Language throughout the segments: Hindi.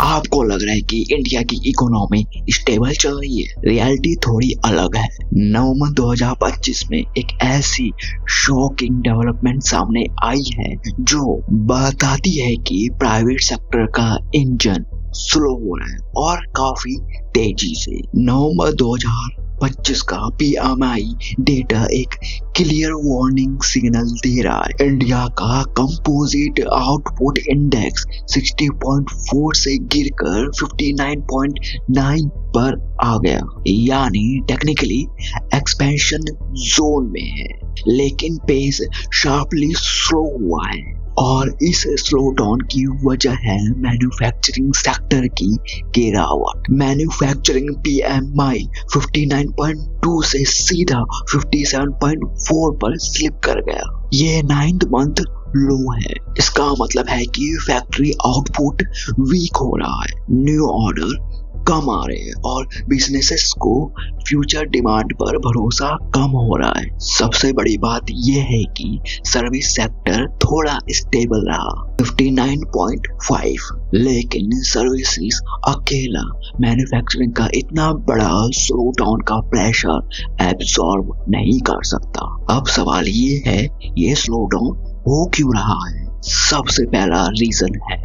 आपको लग रहा है कि इंडिया की इकोनॉमी स्टेबल चल रही है। रियलिटी थोड़ी अलग है। नवंबर 2025 में एक ऐसी शॉकिंग डेवलपमेंट सामने आई है जो बताती है कि प्राइवेट सेक्टर का इंजन स्लो हो रहा है और काफी तेजी से। नवंबर 2025 का पीएमआई डेटा एक क्लियर वार्निंग सिग्नल दे रहा है। इंडिया का कंपोजिट आउटपुट इंडेक्स 60.4 से गिरकर 59.9 पर आ गया, यानी टेक्निकली एक्सपेंशन जोन में है, लेकिन पेस शार्पली स्लो हुआ है। और इस स्लो डाउन की वजह है मैन्युफैक्चरिंग सेक्टर की गिरावट। मैन्युफैक्चरिंग पीएमआई 59.2 से सीधा 57.4 पर स्लिप कर गया। ये 9th मंथ लो है। इसका मतलब है कि फैक्ट्री आउटपुट वीक हो रहा है, न्यू ऑर्डर कम आ रहे हैं और बिजनेसेस को फ्यूचर डिमांड पर भरोसा कम हो रहा है। सबसे बड़ी बात यह है कि सर्विस सेक्टर थोड़ा स्टेबल रहा 59.5, लेकिन सर्विसेज अकेला मैन्युफैक्चरिंग का इतना बड़ा स्लो डाउन का प्रेशर एब्सॉर्ब नहीं कर सकता। अब सवाल ये है, ये स्लो डाउन हो क्यों रहा है? सबसे पहला रीजन है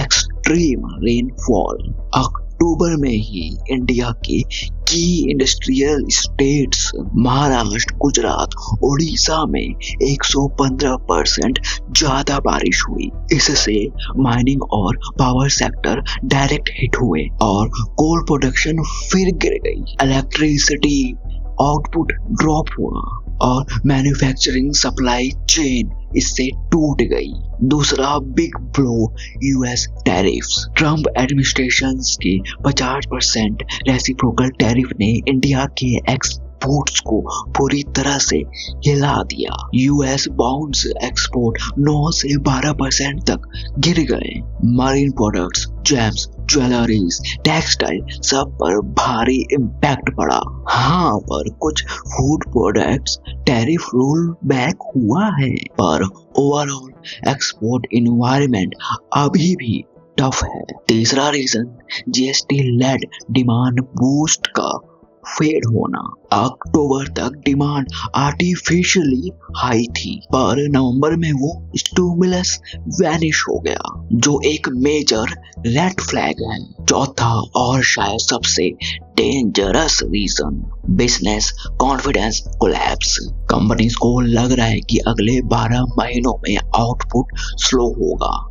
एक्सट्रीम रेनफॉल। अक्टूबर में ही इंडिया के की इंडस्ट्रियल स्टेट्स महाराष्ट्र, गुजरात, उड़ीसा में 115% ज्यादा बारिश हुई। इससे माइनिंग और पावर सेक्टर डायरेक्ट हिट हुए और कोल प्रोडक्शन फिर गिर गई। इलेक्ट्रिसिटी आउटपुट ड्रॉप हुआ और मैन्युफैक्चरिंग सप्लाई चेन इससे टूट गई। दूसरा big blow US tariffs. Trump administration के 50% रेसिप्रोकल टैरिफ ने इंडिया के एक्सपोर्ट्स को पूरी तरह से हिला दिया। यूएस बाउंड्स एक्सपोर्ट 9 से 12% तक गिर गए। Marine products, James, jewelleries, textile सब पर भारी इम्पैक्ट पड़ा। हाँ, पर कुछ food products tariff roll back हुआ है, पर ओवरऑल एक्सपोर्ट इन्वायरमेंट अभी भी टफ है। तीसरा reason GST led demand boost का फेड होना। अक्टूबर तक डिमांड आर्टिफिशियली हाई थी, पर नवंबर में वो स्टिमुलस वैनिश हो गया, जो एक मेजर रेड फ्लैग है। चौथा और शायद सबसे dangerous reason, business confidence collapse. Companies को लग रहा है कि अगले 12 महीनों में आउटपुट स्लो होगा।